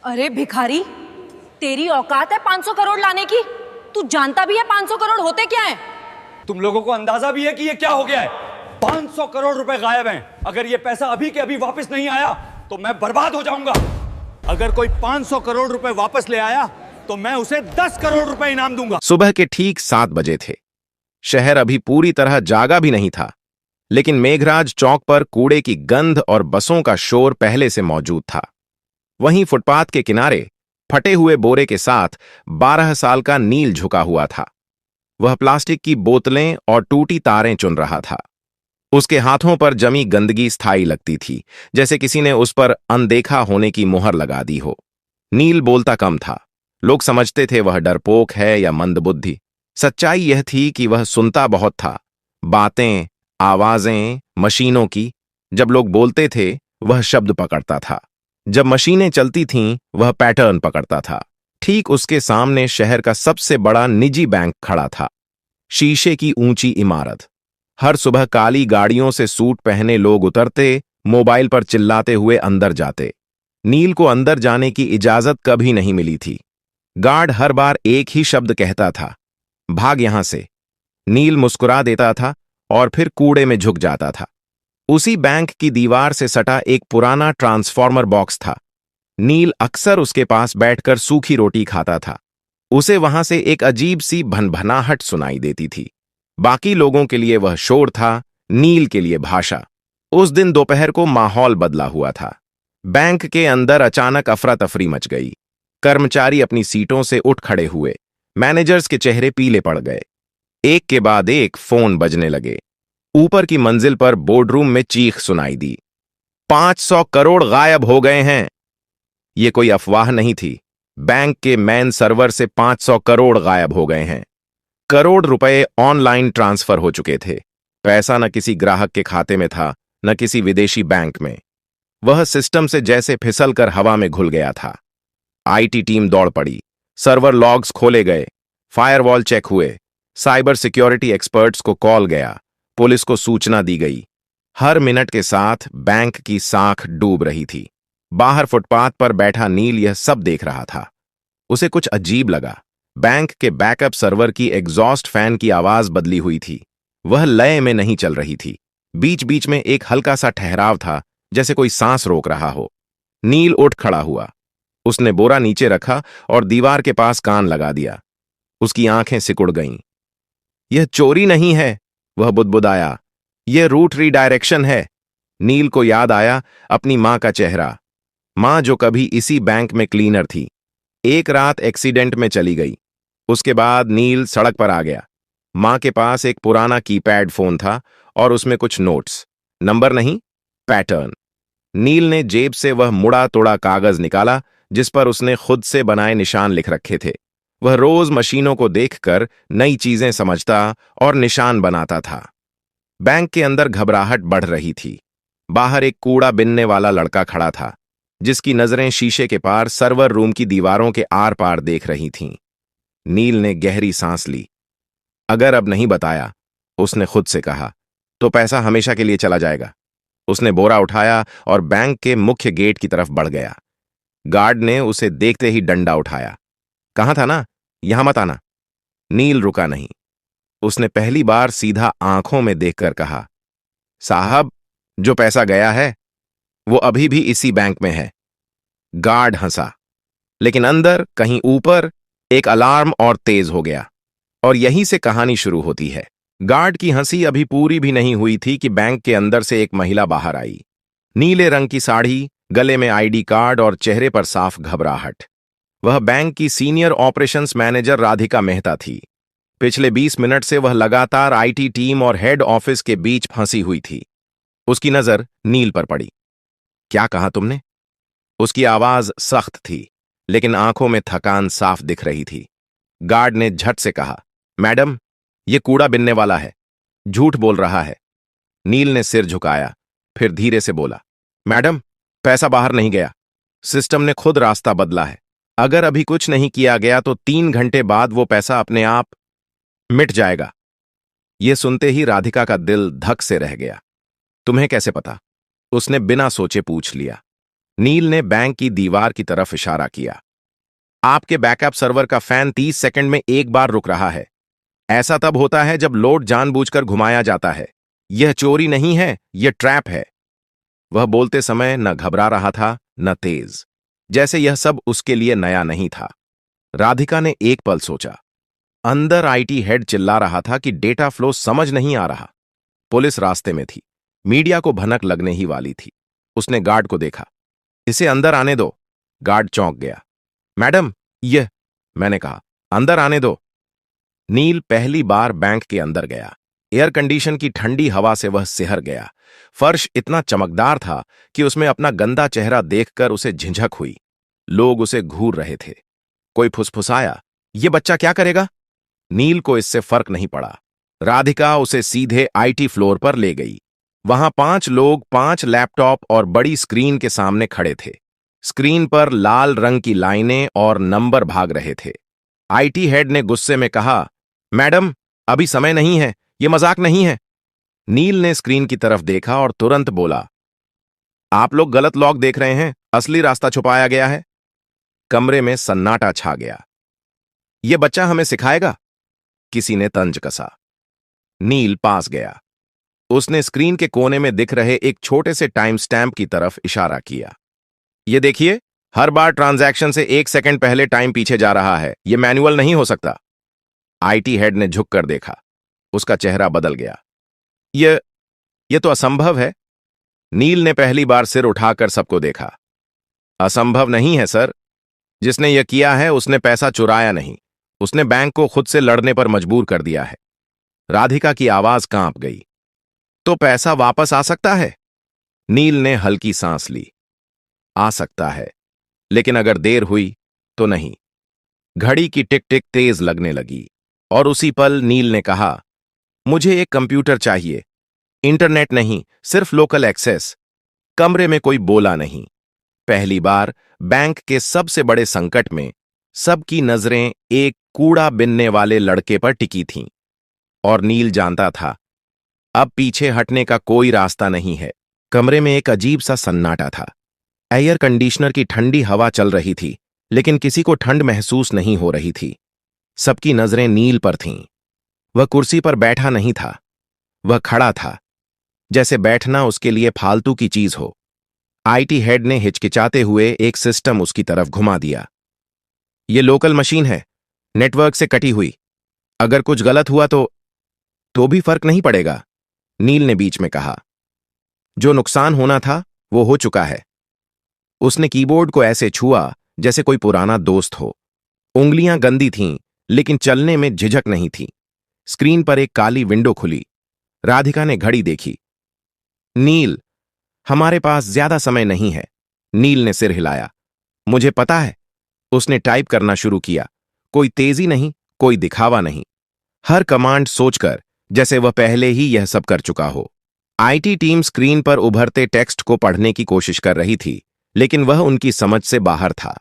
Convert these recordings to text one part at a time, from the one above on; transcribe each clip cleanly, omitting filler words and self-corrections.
अरे भिखारी, तेरी औकात है 500 करोड़ लाने की? तू जानता भी है 500 करोड़ होते क्या है? तुम लोगों को अंदाजा भी है कि ये क्या हो गया है? 500 करोड़ रुपए गायब हैं। अगर ये पैसा अभी के अभी वापस नहीं आया तो मैं बर्बाद हो जाऊंगा। अगर कोई 500 करोड़ रुपए वापस ले आया तो मैं उसे 10 करोड़ रुपए इनाम दूंगा। सुबह के ठीक 7 बजे थे। शहर अभी पूरी तरह जागा भी नहीं था, लेकिन मेघराज चौक पर कूड़े की गंध और बसों का शोर पहले से मौजूद था। वहीं फुटपाथ के किनारे फटे हुए बोरे के साथ 12 साल का नील झुका हुआ था। वह प्लास्टिक की बोतलें और टूटी तारें चुन रहा था। उसके हाथों पर जमी गंदगी स्थायी लगती थी, जैसे किसी ने उस पर अनदेखा होने की मुहर लगा दी हो। नील बोलता कम था। लोग समझते थे वह डरपोक है या मंदबुद्धि। सच्चाई यह थी कि वह सुनता बहुत था। बातें, आवाजें, मशीनों की। जब लोग बोलते थे वह शब्द पकड़ता था। जब मशीनें चलती थीं वह पैटर्न पकड़ता था। ठीक उसके सामने शहर का सबसे बड़ा निजी बैंक खड़ा था। शीशे की ऊंची इमारत। हर सुबह काली गाड़ियों से सूट पहने लोग उतरते, मोबाइल पर चिल्लाते हुए अंदर जाते। नील को अंदर जाने की इजाजत कभी नहीं मिली थी। गार्ड हर बार एक ही शब्द कहता था, भाग यहां से। नील मुस्कुरा देता था और फिर कूड़े में झुक जाता था। उसी बैंक की दीवार से सटा एक पुराना ट्रांसफॉर्मर बॉक्स था। नील अक्सर उसके पास बैठकर सूखी रोटी खाता था। उसे वहां से एक अजीब सी भनभनाहट सुनाई देती थी। बाकी लोगों के लिए वह शोर था, नील के लिए भाषा। उस दिन दोपहर को माहौल बदला हुआ था। बैंक के अंदर अचानक अफरा तफरी मच गई। कर्मचारी अपनी सीटों से उठ खड़े हुए। मैनेजर्स के चेहरे पीले पड़ गए। एक के बाद एक फोन बजने लगे। ऊपर की मंजिल पर बोर्डरूम में चीख सुनाई दी, 500 करोड़ गायब हो गए हैं। यह कोई अफवाह नहीं थी। बैंक के मेन सर्वर से 500 करोड़ गायब हो गए हैं। करोड़ रुपए ऑनलाइन ट्रांसफर हो चुके थे। पैसा न किसी ग्राहक के खाते में था, न किसी विदेशी बैंक में। वह सिस्टम से जैसे फिसलकर हवा में घुल गया था। आईटी टीम दौड़ पड़ी। सर्वर लॉग्स खोले गए, फायरवॉल चेक हुए, साइबर सिक्योरिटी एक्सपर्ट्स को कॉल गया, पुलिस को सूचना दी गई। हर मिनट के साथ बैंक की साख डूब रही थी। बाहर फुटपाथ पर बैठा नील यह सब देख रहा था। उसे कुछ अजीब लगा। बैंक के बैकअप सर्वर की एग्जॉस्ट फैन की आवाज बदली हुई थी। वह लय में नहीं चल रही थी। बीच बीच में एक हल्का सा ठहराव था, जैसे कोई सांस रोक रहा हो। नील उठ खड़ा हुआ। उसने बोरा नीचे रखा और दीवार के पास कान लगा दिया। उसकी आंखें सिकुड़ गईं। यह चोरी नहीं है, वह बुदबुदाया। यह रूट रीडायरेक्शन है। नील को याद आया अपनी मां का चेहरा। मां जो कभी इसी बैंक में क्लीनर थी। एक रात एक्सीडेंट में चली गई। उसके बाद नील सड़क पर आ गया। मां के पास एक पुराना कीपैड फोन था और उसमें कुछ नोट्स। नंबर नहीं, पैटर्न। नील ने जेब से वह मुड़ा तोड़ा कागज निकाला जिस पर उसने खुद से बनाए निशान लिख रखे थे। वह रोज मशीनों को देखकर नई चीजें समझता और निशान बनाता था। बैंक के अंदर घबराहट बढ़ रही थी। बाहर एक कूड़ा बिनने वाला लड़का खड़ा था, जिसकी नजरें शीशे के पार सर्वर रूम की दीवारों के आर पार देख रही थीं। नील ने गहरी सांस ली। अगर अब नहीं बताया, उसने खुद से कहा, तो पैसा हमेशा के लिए चला जाएगा। उसने बोरा उठाया और बैंक के मुख्य गेट की तरफ बढ़ गया। गार्ड ने उसे देखते ही डंडा उठाया। कहा था ना, यहां मत आना। नील रुका नहीं। उसने पहली बार सीधा आंखों में देखकर कहा, साहब, जो पैसा गया है वो अभी भी इसी बैंक में है। गार्ड हंसा, लेकिन अंदर कहीं ऊपर एक अलार्म और तेज हो गया। और यहीं से कहानी शुरू होती है। गार्ड की हंसी अभी पूरी भी नहीं हुई थी कि बैंक के अंदर से एक महिला बाहर आई। नीले रंग की साड़ी, गले में आईडी कार्ड और चेहरे पर साफ घबराहट। वह बैंक की senior operations manager Radhika Mehta थी। पिछले 20 मिनट से वह लगातार आईटी टीम और हेड ऑफिस के बीच फंसी हुई थी। उसकी नजर नील पर पड़ी। क्या कहा तुमने? उसकी आवाज सख्त थी, लेकिन आंखों में थकान साफ दिख रही थी। गार्ड ने झट से कहा, मैडम, यह कूड़ा बिनने वाला है, झूठ बोल रहा है। नील ने सिर झुकाया, फिर धीरे से बोला, मैडम, पैसा बाहर नहीं गया। सिस्टम ने खुद रास्ता बदला है। अगर अभी कुछ नहीं किया गया तो 3 घंटे बाद वो पैसा अपने आप मिट जाएगा। यह सुनते ही राधिका का दिल धक से रह गया। तुम्हें कैसे पता? उसने बिना सोचे पूछ लिया। नील ने बैंक की दीवार की तरफ इशारा किया। आपके बैकअप सर्वर का फैन 30 सेकंड में एक बार रुक रहा है। ऐसा तब होता है जब लोड जानबूझकर घुमाया जाता है। यह चोरी नहीं है, यह ट्रैप है। वह बोलते समय न घबरा रहा था न तेज, जैसे यह सब उसके लिए नया नहीं था। राधिका ने एक पल सोचा। अंदर आईटी हेड चिल्ला रहा था कि डेटा फ्लो समझ नहीं आ रहा। पुलिस रास्ते में थी, मीडिया को भनक लगने ही वाली थी। उसने गार्ड को देखा। इसे अंदर आने दो। गार्ड चौंक गया। मैडम, यह, मैंने कहा, अंदर आने दो। नील पहली बार बैंक के अंदर गया। एयर कंडीशन की ठंडी हवा से वह सिहर गया। फर्श इतना चमकदार था कि उसमें अपना गंदा चेहरा देखकर उसे झिझक हुई। लोग उसे घूर रहे थे। कोई फुसफुसाया, ये बच्चा क्या करेगा? नील को इससे फर्क नहीं पड़ा। राधिका उसे सीधे आईटी फ्लोर पर ले गई। वहां 5 लोग 5 लैपटॉप और बड़ी स्क्रीन के सामने खड़े थे। स्क्रीन पर लाल रंग की लाइनें और नंबर भाग रहे थे। आईटी हेड ने गुस्से में कहा, मैडम, अभी समय नहीं है, यह मजाक नहीं है। नील ने स्क्रीन की तरफ देखा और तुरंत बोला, आप लोग गलत लॉक देख रहे हैं, असली रास्ता छुपाया गया है। कमरे में सन्नाटा छा गया। यह बच्चा हमें सिखाएगा? किसी ने तंज कसा। नील पास गया। उसने स्क्रीन के कोने में दिख रहे एक छोटे से टाइम स्टैम्प की तरफ इशारा किया। यह देखिए, हर बार ट्रांजैक्शन से 1 सेकंड पहले टाइम पीछे जा रहा है। यह मैनुअल नहीं हो सकता। आईटी हेड ने झुककर देखा। उसका चेहरा बदल गया। यह तो असंभव है। नील ने पहली बार सिर उठाकर सबको देखा। असंभव नहीं है सर। जिसने यह किया है उसने पैसा चुराया नहीं, उसने बैंक को खुद से लड़ने पर मजबूर कर दिया है। राधिका की आवाज कांप गई। तो पैसा वापस आ सकता है? नील ने हल्की सांस ली। आ सकता है, लेकिन अगर देर हुई तो नहीं। घड़ी की टिक टिक तेज लगने लगी और उसी पल नील ने कहा, मुझे एक कंप्यूटर चाहिए। इंटरनेट नहीं, सिर्फ लोकल एक्सेस। कमरे में कोई बोला नहीं। पहली बार बैंक के सबसे बड़े संकट में सबकी नजरें एक कूड़ा बिनने वाले लड़के पर टिकी थीं। और नील जानता था, अब पीछे हटने का कोई रास्ता नहीं है। कमरे में एक अजीब सा सन्नाटा था। एयर कंडीशनर की ठंडी हवा चल रही थी, लेकिन किसी को ठंड महसूस नहीं हो रही थी। सबकी नजरें नील पर थीं। वह कुर्सी पर बैठा नहीं था, वह खड़ा था, जैसे बैठना उसके लिए फालतू की चीज हो। आईटी हेड ने हिचकिचाते हुए एक सिस्टम उसकी तरफ घुमा दिया। यह लोकल मशीन है, नेटवर्क से कटी हुई। अगर कुछ गलत हुआ तो भी फर्क नहीं पड़ेगा, नील ने बीच में कहा। जो नुकसान होना था वो हो चुका है। उसने कीबोर्ड को ऐसे छुआ जैसे कोई पुराना दोस्त हो। उंगलियां गंदी थीं, लेकिन चलने में झिझक नहीं थी। स्क्रीन पर एक काली विंडो खुली। राधिका ने घड़ी देखी। नील, हमारे पास ज्यादा समय नहीं है। नील ने सिर हिलाया। मुझे पता है। उसने टाइप करना शुरू किया। कोई तेजी नहीं, कोई दिखावा नहीं। हर कमांड सोचकर, जैसे वह पहले ही यह सब कर चुका हो। आईटी टीम स्क्रीन पर उभरते टेक्स्ट को पढ़ने की कोशिश कर रही थी, लेकिन वह उनकी समझ से बाहर था।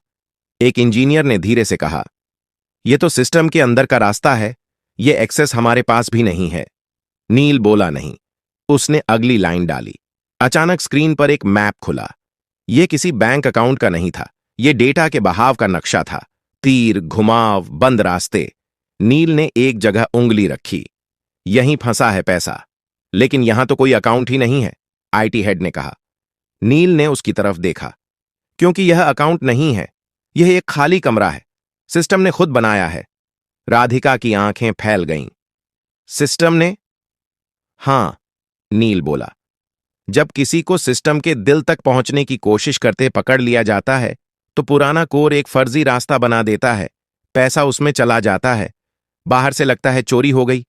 एक इंजीनियर ने धीरे से कहा, यह तो सिस्टम के अंदर का रास्ता है, यह एक्सेस हमारे पास भी नहीं है। नील बोला नहीं। उसने अगली लाइन डाली। अचानक स्क्रीन पर एक मैप खुला। यह किसी बैंक अकाउंट का नहीं था, यह डेटा के बहाव का नक्शा था। तीर, घुमाव, बंद रास्ते। नील ने एक जगह उंगली रखी। यहीं फंसा है पैसा। लेकिन यहां तो कोई अकाउंट ही नहीं है, आईटी हेड ने कहा। नील ने उसकी तरफ देखा। क्योंकि यह अकाउंट नहीं है, यह एक खाली कमरा है। सिस्टम ने खुद बनाया है। राधिका की आंखें फैल गईं। सिस्टम ने? हां, नील बोला। जब किसी को सिस्टम के दिल तक पहुंचने की कोशिश करते पकड़ लिया जाता है, तो पुराना कोर एक फर्जी रास्ता बना देता है। पैसा उसमें चला जाता है। बाहर से लगता है चोरी हो गई,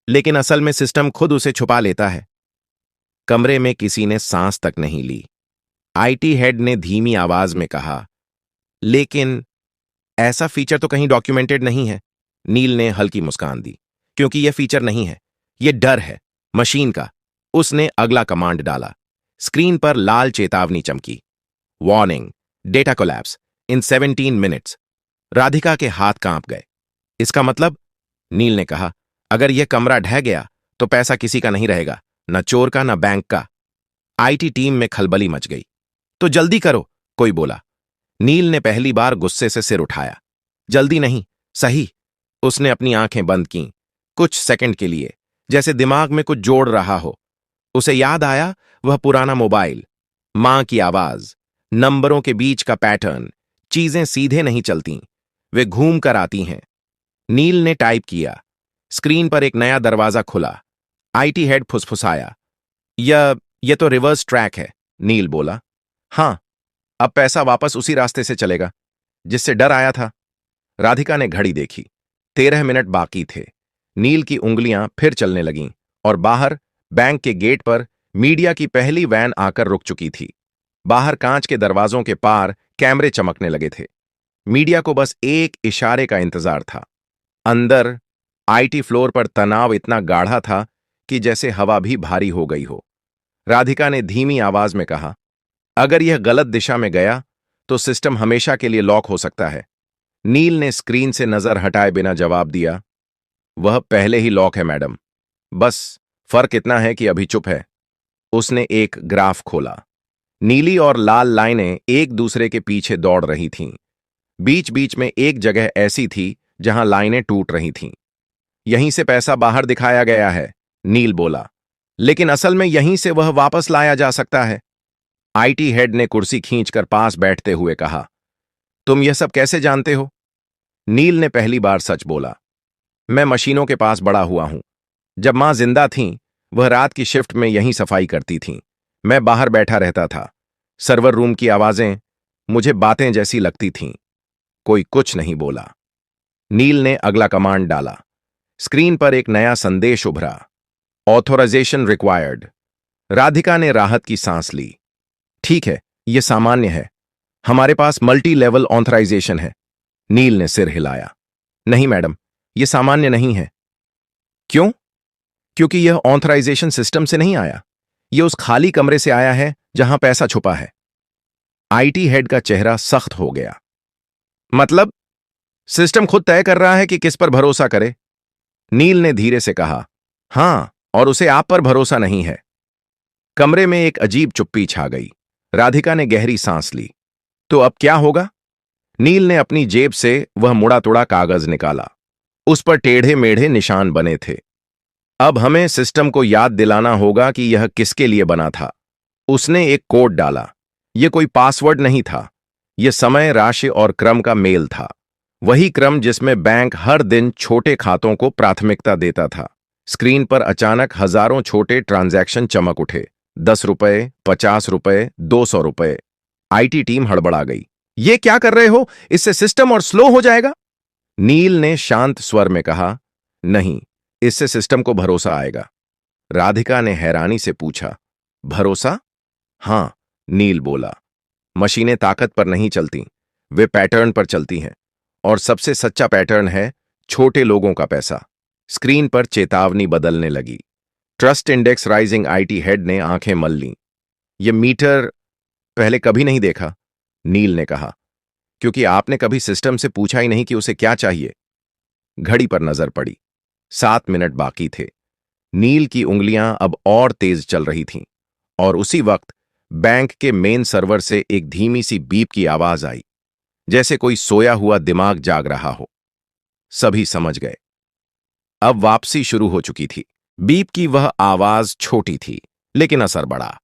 लेकिन असल में सिस्टम खुद उसे छुपा लेता है। कमरे में किसी ने सांस तक नहीं ली। आईटी हेड ने धीमी आवाज में कहा, लेकिन ऐसा फीचर तो कहीं डॉक्यूमेंटेड नहीं है। नील ने हल्की मुस्कान दी। क्योंकि यह फीचर नहीं है, यह डर है मशीन का। उसने अगला कमांड डाला। स्क्रीन पर लाल चेतावनी चमकी। वार्निंग, डेटा कोलैप्स इन 17 मिनट्स। राधिका के हाथ कांप गए। इसका मतलब? नील ने कहा, अगर यह कमरा ढह गया तो पैसा किसी का नहीं रहेगा, न चोर का न बैंक का। आईटी टीम में खलबली मच गई। तो जल्दी करो, कोई बोला। नील ने पहली बार गुस्से से सिर उठाया। जल्दी नहीं, सही। उसने अपनी आंखें बंद कीं, कुछ सेकंड के लिए, जैसे दिमाग में कुछ जोड़ रहा हो। उसे याद आया वह पुराना मोबाइल, मां की आवाज, नंबरों के बीच का पैटर्न। चीजें सीधे नहीं चलती, वे घूम कर आती हैं। नील ने टाइप किया। स्क्रीन पर एक नया दरवाजा खुला। आईटी हेड फुसफुसाया। यह तो रिवर्स ट्रैक है, नील बोला। हां, अब पैसा वापस उसी रास्ते से चलेगा जिससे डर आया था। राधिका ने घड़ी देखी। 13 मिनट बाकी थे। नील की उंगलियां फिर चलने लगीं और बाहर बैंक के गेट पर मीडिया की पहली वैन आकर रुक चुकी थी। बाहर कांच के दरवाजों के पार कैमरे चमकने लगे थे। मीडिया को बस एक इशारे का इंतजार था। अंदर आईटी फ्लोर पर तनाव इतना गाढ़ा था कि जैसे हवा भी भारी हो गई हो। राधिका ने धीमी आवाज में कहा, अगर यह गलत दिशा में गया तो सिस्टम हमेशा के लिए लॉक हो सकता है। नील ने स्क्रीन से नजर हटाए बिना जवाब दिया, वह पहले ही लॉक है मैडम, बस फर्क इतना है कि अभी चुप है। उसने एक ग्राफ खोला। नीली और लाल लाइनें एक दूसरे के पीछे दौड़ रही थीं। बीच बीच में एक जगह ऐसी थी जहां लाइनें टूट रही थीं। यहीं से पैसा बाहर दिखाया गया है, नील बोला, लेकिन असल में यहीं से वह वापस लाया जा सकता है। आईटी हेड ने कुर्सी खींचकर पास बैठते हुए कहा, तुम यह सब कैसे जानते हो? नील ने पहली बार सच बोला, मैं मशीनों के पास बड़ा हुआ हूं। जब मां जिंदा थीं, वह रात की शिफ्ट में यहीं सफाई करती थीं। मैं बाहर बैठा रहता था। सर्वर रूम की आवाजें मुझे बातें जैसी लगती थीं। कोई कुछ नहीं बोला। नील ने अगला कमांड डाला। स्क्रीन पर एक नया संदेश उभरा, ऑथोराइजेशन रिक्वायर्ड। राधिका ने राहत की सांस ली। ठीक है, यह सामान्य है, हमारे पास मल्टी लेवल ऑथराइजेशन है। नील ने सिर हिलाया। नहीं मैडम, यह सामान्य नहीं है। क्यों? क्योंकि यह ऑथराइजेशन सिस्टम से नहीं आया, यह उस खाली कमरे से आया है जहां पैसा छुपा है। आईटी हेड का चेहरा सख्त हो गया। मतलब सिस्टम खुद तय कर रहा है कि किस पर भरोसा करे? नील ने धीरे से कहा, हां, और उसे आप पर भरोसा नहीं है। कमरे में एक अजीब चुप्पी छा गई। राधिका ने गहरी सांस ली। तो अब क्या होगा? नील ने अपनी जेब से वह मुड़ा तुड़ा कागज निकाला। उस पर टेढ़े मेढ़े निशान बने थे। अब हमें सिस्टम को याद दिलाना होगा कि यह किसके लिए बना था। उसने एक कोड डाला। यह कोई पासवर्ड नहीं था, यह समय, राशि और क्रम का मेल था। वही क्रम जिसमें बैंक हर दिन छोटे खातों को प्राथमिकता देता था। स्क्रीन पर अचानक हजारों छोटे ट्रांजैक्शन चमक उठे। 10 रुपए, 50 रुपए, 200 रुपए। आईटी टीम हड़बड़ा गई। ये क्या कर रहे हो? इससे सिस्टम और स्लो हो जाएगा। नील ने शांत स्वर में कहा, नहीं, इससे सिस्टम को भरोसा आएगा। राधिका ने हैरानी से पूछा, भरोसा? हां, नील बोला। मशीनें ताकत पर नहीं चलती, वे पैटर्न पर चलती हैं, और सबसे सच्चा पैटर्न है छोटे लोगों का पैसा। स्क्रीन पर चेतावनी बदलने लगी। Trust index rising. IT head ने आंखें मल लीं। यह मीटर पहले कभी नहीं देखा, नील ने कहा, क्योंकि आपने कभी सिस्टम से पूछा ही नहीं कि उसे क्या चाहिए। घड़ी पर नजर पड़ी। 7 मिनट बाकी थे। नील की उंगलियां अब और तेज चल रही थीं, और उसी वक्त बैंक के मेन सर्वर से एक धीमी सी बीप की आवाज आई, जैसे कोई सोया हुआ दिमाग जाग रहा हो। सभी समझ गए, अब वापसी शुरू हो चुकी थी। बीप की वह आवाज छोटी थी, लेकिन असर बड़ा।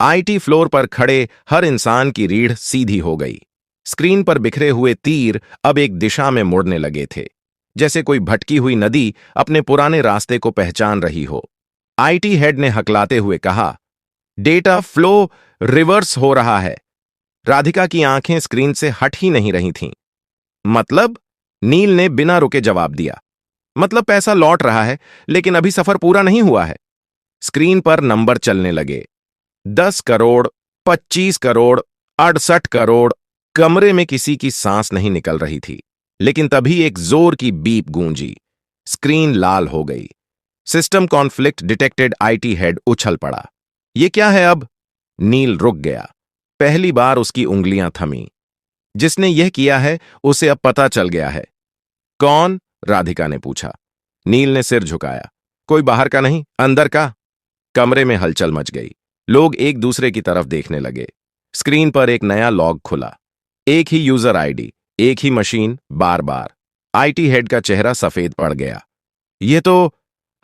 आईटी फ्लोर पर खड़े हर इंसान की रीढ़ सीधी हो गई। स्क्रीन पर बिखरे हुए तीर अब एक दिशा में मुड़ने लगे थे, जैसे कोई भटकी हुई नदी अपने पुराने रास्ते को पहचान रही हो। आईटी हेड ने हकलाते हुए कहा, डेटा फ्लो रिवर्स हो रहा है। राधिका की आंखें स्क्रीन से हट ही नहीं रही थीं। मतलब? नील ने बिना रुके जवाब दिया, मतलब पैसा लौट रहा है, लेकिन अभी सफर पूरा नहीं हुआ है। स्क्रीन पर नंबर चलने लगे। 10 करोड़, 25 करोड़, 68 करोड़। कमरे में किसी की सांस नहीं निकल रही थी, लेकिन तभी एक जोर की बीप गूंजी। स्क्रीन लाल हो गई। System conflict detected. IT head उछल पड़ा। ये क्या है अब? नील रुक गया। पहली बार उसकी उंगलियां थमी। जिसने यह किया है उसे अब पता चल गया है। कौन? राधिका ने पूछा। नील ने सिर झुकाया। कोई बाहर का नहीं, अंदर का। कमरे में हलचल मच गई। लोग एक दूसरे की तरफ देखने लगे। स्क्रीन पर एक नया लॉग खुला। एक ही यूजर आईडी, एक ही मशीन, बार बार। आईटी हेड का चेहरा सफेद पड़ गया। यह तो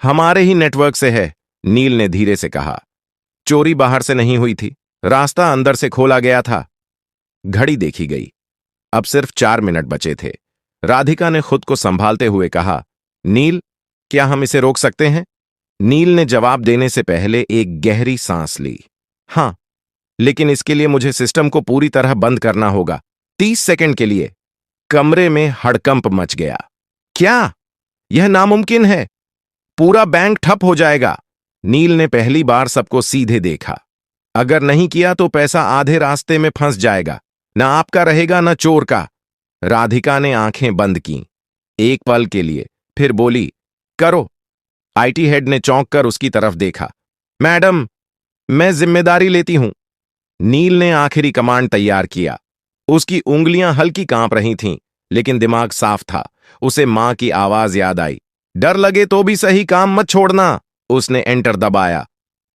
हमारे ही नेटवर्क से है, नील ने धीरे से कहा। चोरी बाहर से नहीं हुई थी, रास्ता अंदर से खोला गया था। घड़ी देखी गई। अब सिर्फ 4 मिनट बचे थे। राधिका ने खुद को संभालते हुए कहा, नील, क्या हम इसे रोक सकते हैं? नील ने जवाब देने से पहले एक गहरी सांस ली। हां, लेकिन इसके लिए मुझे सिस्टम को पूरी तरह बंद करना होगा, 30 सेकंड के लिए। कमरे में हड़कंप मच गया। क्या? यह नामुमकिन है। पूरा बैंक ठप हो जाएगा। नील ने पहली बार सबको सीधे देखा। अगर नहीं किया तो पैसा आधे रास्ते में फंस जाएगा, ना आपका रहेगा ना चोर का। राधिका ने आंखें बंद कीं, एक पल के लिए, फिर बोली, करो। आईटी हेड ने चौंक कर उसकी तरफ देखा। मैडम, मैं जिम्मेदारी लेती हूं। नील ने आखिरी कमांड तैयार किया। उसकी उंगलियां हल्की कांप रही थीं, लेकिन दिमाग साफ था। उसे मां की आवाज याद आई, डर लगे तो भी सही काम मत छोड़ना। उसने एंटर दबाया।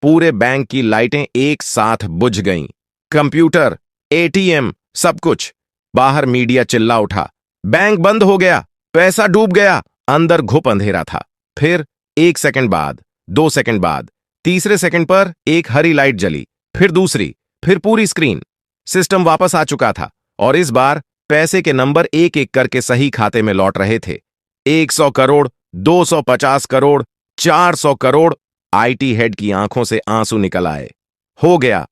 पूरे बैंक की लाइटें एक साथ बुझ गईं। कंप्यूटर, एटीएम, सब कुछ। बाहर मीडिया चिल्ला उठा, बैंक बंद हो गया, पैसा डूब गया। अंदर घुप अंधेरा था। फिर 1 सेकंड बाद, 2 सेकंड बाद, तीसरे सेकंड पर एक हरी लाइट जली, फिर दूसरी, फिर पूरी स्क्रीन। सिस्टम वापस आ चुका था और इस बार पैसे के नंबर एक एक करके सही खाते में लौट रहे थे। 100 करोड़, 250 करोड़, 400 करोड़। आईटी हेड की आंखों से आंसू निकल आए। हो गया।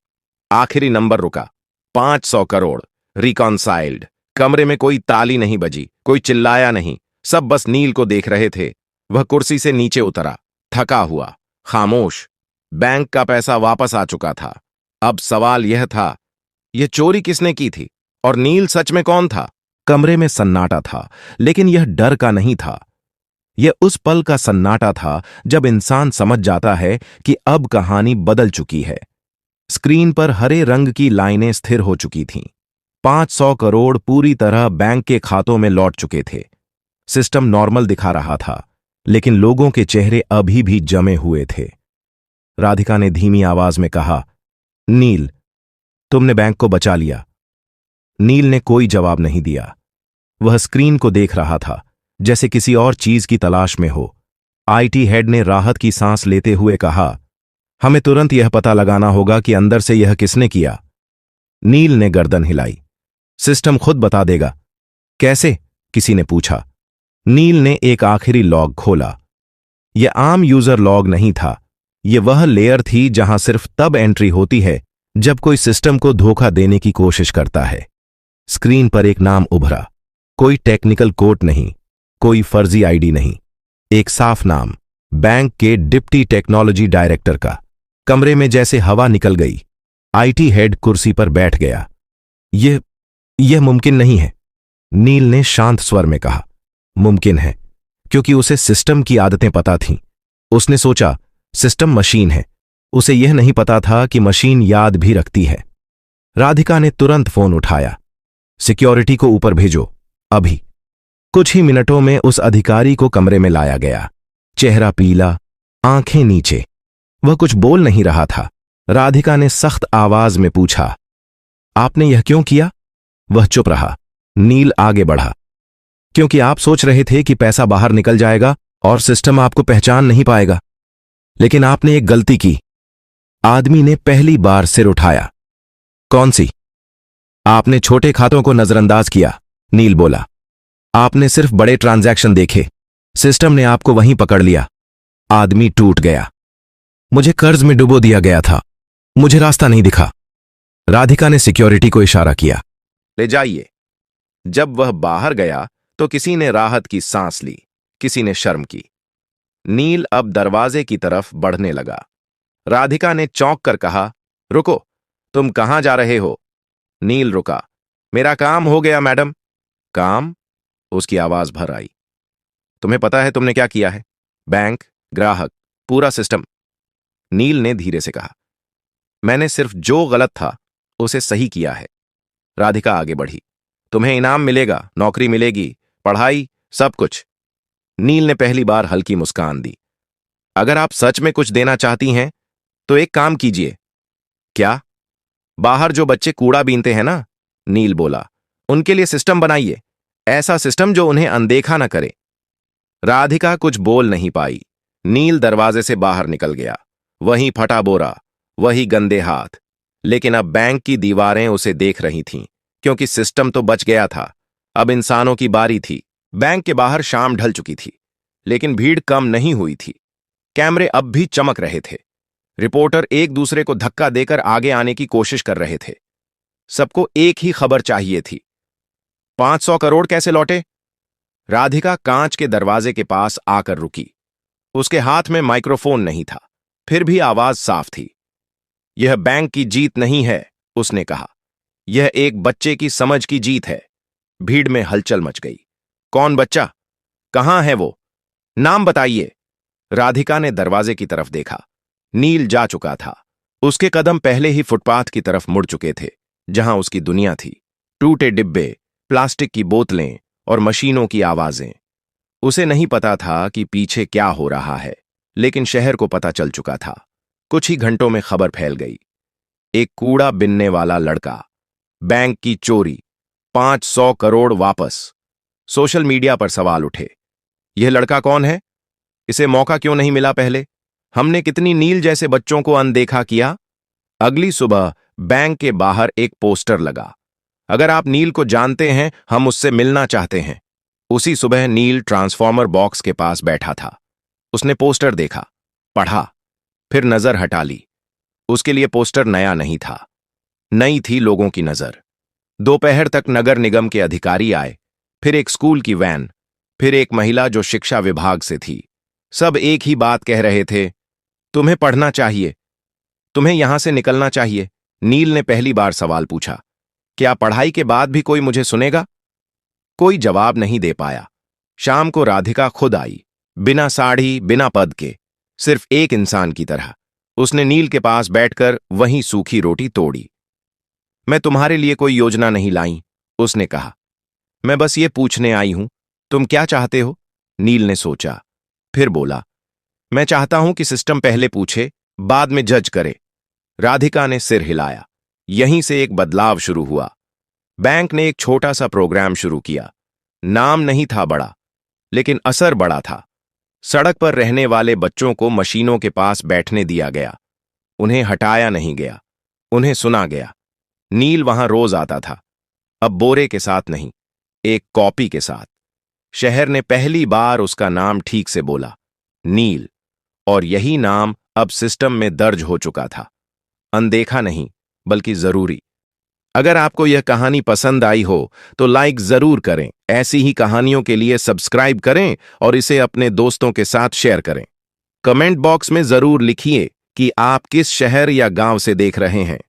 आखिरी नंबर रुका, 500 करोड़। रिकॉन्साइल्ड। कमरे में कोई ताली नहीं बजी, कोई चिल्लाया नहीं। सब बस नील को देख रहे थे। वह कुर्सी से नीचे उतरा, थका हुआ, खामोश। बैंक का पैसा वापस आ चुका था। अब सवाल यह था, यह चोरी किसने की थी और नील सच में कौन था? कमरे में सन्नाटा था, लेकिन यह डर का नहीं था। यह उस पल का सन्नाटा था जब इंसान समझ जाता है कि अब कहानी बदल चुकी है। स्क्रीन पर हरे रंग की लाइनें स्थिर हो चुकी थीं। 500 करोड़ पूरी तरह बैंक के खातों में लौट चुके थे। सिस्टम नॉर्मल दिखा रहा था, लेकिन लोगों के चेहरे अभी भी जमे हुए थे। राधिका ने धीमी आवाज में कहा, नील, तुमने बैंक को बचा लिया। नील ने कोई जवाब नहीं दिया। वह स्क्रीन को देख रहा था, जैसे किसी और चीज की तलाश में हो। आईटी हेड ने राहत की सांस लेते हुए कहा, हमें तुरंत यह पता लगाना होगा कि अंदर से यह किसने किया। नील ने गर्दन हिलाई। सिस्टम खुद बता देगा। कैसे? किसी ने पूछा। नील ने एक आखिरी लॉग खोला। यह आम यूजर लॉग नहीं था। यह वह लेयर थी जहां सिर्फ तब एंट्री होती है जब कोई सिस्टम को धोखा देने की कोशिश करता है। स्क्रीन पर एक नाम उभरा। कोई टेक्निकल कोड नहीं, कोई फर्जी आईडी नहीं, एक साफ नाम, बैंक के डिप्टी टेक्नोलॉजी डायरेक्टर का। कमरे में जैसे हवा निकल गई। आईटी हेड कुर्सी पर बैठ गया। यह मुमकिन नहीं है, नील ने शांत स्वर में कहा। मुमकिन है, क्योंकि उसे सिस्टम की आदतें पता थीं। उसने सोचा, सिस्टम मशीन है। उसे यह नहीं पता था कि मशीन याद भी रखती है। राधिका ने तुरंत फोन उठाया। सिक्योरिटी को ऊपर भेजो, अभी। कुछ ही मिनटों में उस अधिकारी को कमरे में लाया गया। चेहरा पीला, आंखें नीचे। वह कुछ बोल नहीं रहा था। राधिका ने सख्त आवाज में पूछा, आपने यह क्यों किया? वह चुप रहा। नील आगे बढ़ा। क्योंकि आप सोच रहे थे कि पैसा बाहर निकल जाएगा और सिस्टम आपको पहचान नहीं पाएगा। लेकिन आपने एक गलती की। आदमी ने पहली बार सिर उठाया। कौन सी? आपने छोटे खातों को नजरअंदाज किया, नील बोला। आपने सिर्फ बड़े ट्रांजैक्शन देखे। सिस्टम ने आपको वहीं पकड़ लिया। आदमी टूट गया। मुझे कर्ज में डुबो दिया गया था। मुझे रास्ता नहीं दिखा। राधिका ने सिक्योरिटी को इशारा किया, ले जाइए। जब वह बाहर गया तो किसी ने राहत की सांस ली, किसी ने शर्म की। नील अब दरवाजे की तरफ बढ़ने लगा। राधिका ने चौंक कर कहा, रुको, तुम कहां जा रहे हो? नील रुका। मेरा काम हो गया मैडम। काम? उसकी आवाज भर आई। तुम्हें पता है तुमने क्या किया है? बैंक, ग्राहक, पूरा सिस्टम। नील ने धीरे से कहा, मैंने सिर्फ जो गलत था उसे सही किया है। राधिका आगे बढ़ी। तुम्हें इनाम मिलेगा, नौकरी मिलेगी, पढ़ाई, सब कुछ। नील ने पहली बार हल्की मुस्कान दी। अगर आप सच में कुछ देना चाहती हैं तो एक काम कीजिए। क्या? बाहर जो बच्चे कूड़ा बीनते हैं ना, नील बोला, उनके लिए सिस्टम बनाइए, ऐसा सिस्टम जो उन्हें अनदेखा न करे। राधिका कुछ बोल नहीं पाई। नील दरवाजे से बाहर निकल गया। वही फटा बोरा, वही गंदे हाथ। लेकिन अब बैंक की दीवारें उसे देख रही थीं, क्योंकि सिस्टम तो बच गया था। अब इंसानों की बारी थी। बैंक के बाहर शाम ढल चुकी थी, लेकिन भीड़ कम नहीं हुई थी। कैमरे अब भी चमक रहे थे। रिपोर्टर एक दूसरे को धक्का देकर आगे आने की कोशिश कर रहे थे। सबको एक ही खबर चाहिए थी। 500 करोड़ कैसे लौटे? राधिका कांच के दरवाजे के पास आकर रुकी। उसके हाथ में माइक्रोफोन नहीं था, फिर भी आवाज साफ थी। यह बैंक की जीत नहीं है, उसने कहा। यह एक बच्चे की समझ की जीत है। भीड़ में हलचल मच गई। कौन बच्चा? कहां है वो? नाम बताइए। राधिका ने दरवाजे की तरफ देखा। नील जा चुका था। उसके कदम पहले ही फुटपाथ की तरफ मुड़ चुके थे, जहां उसकी दुनिया थी। टूटे डिब्बे, प्लास्टिक की बोतलें और मशीनों की आवाजें। उसे नहीं पता था कि पीछे क्या हो रहा है, लेकिन शहर को पता चल चुका था। कुछ ही घंटों में खबर फैल गई। एक कूड़ा बिनने वाला लड़का, बैंक की चोरी, 500 करोड़ वापस। सोशल मीडिया पर सवाल उठे। यह लड़का कौन है? इसे मौका क्यों नहीं मिला पहले? हमने कितनी नील जैसे बच्चों को अनदेखा किया। अगली सुबह बैंक के बाहर एक पोस्टर लगा। अगर आप नील को जानते हैं, हम उससे मिलना चाहते हैं। उसी सुबह नील ट्रांसफॉर्मर बॉक्स के पास बैठा था। उसने पोस्टर देखा, पढ़ा, फिर नजर हटा ली। उसके लिए पोस्टर नया नहीं था, नई थी लोगों की नजर। दोपहर तक नगर निगम के अधिकारी आए, फिर एक स्कूल की वैन, फिर एक महिला जो शिक्षा विभाग से थी। सब एक ही बात कह रहे थे, तुम्हें पढ़ना चाहिए, तुम्हें यहां से निकलना चाहिए। नील ने पहली बार सवाल पूछा, क्या पढ़ाई के बाद भी कोई मुझे सुनेगा? कोई जवाब नहीं दे पाया। शाम को राधिका खुद आई, बिना साड़ी, बिना पद के, सिर्फ एक इंसान की तरह। उसने नील के पास बैठकर वहीं सूखी रोटी तोड़ी। मैं तुम्हारे लिए कोई योजना नहीं लाई, उसने कहा। मैं बस ये पूछने आई हूं, तुम क्या चाहते हो? नील ने सोचा, फिर बोला, मैं चाहता हूं कि सिस्टम पहले पूछे, बाद में जज करे। राधिका ने सिर हिलाया। यहीं से एक बदलाव शुरू हुआ। बैंक ने एक छोटा सा प्रोग्राम शुरू किया। नाम नहीं था बड़ा, लेकिन असर बड़ा था। सड़क पर रहने वाले बच्चों को मशीनों के पास बैठने दिया गया। उन्हें हटाया नहीं गया, उन्हें सुना गया। नील वहां रोज आता था, अब बोरे के साथ नहीं, एक कॉपी के साथ। शहर ने पहली बार उसका नाम ठीक से बोला, नील। और यही नाम अब सिस्टम में दर्ज हो चुका था। अनदेखा नहीं, बल्कि जरूरी। अगर आपको यह कहानी पसंद आई हो तो लाइक जरूर करें। ऐसी ही कहानियों के लिए सब्सक्राइब करें और इसे अपने दोस्तों के साथ शेयर करें। कमेंट बॉक्स में जरूर लिखिए कि आप किस शहर या गांव से देख रहे हैं।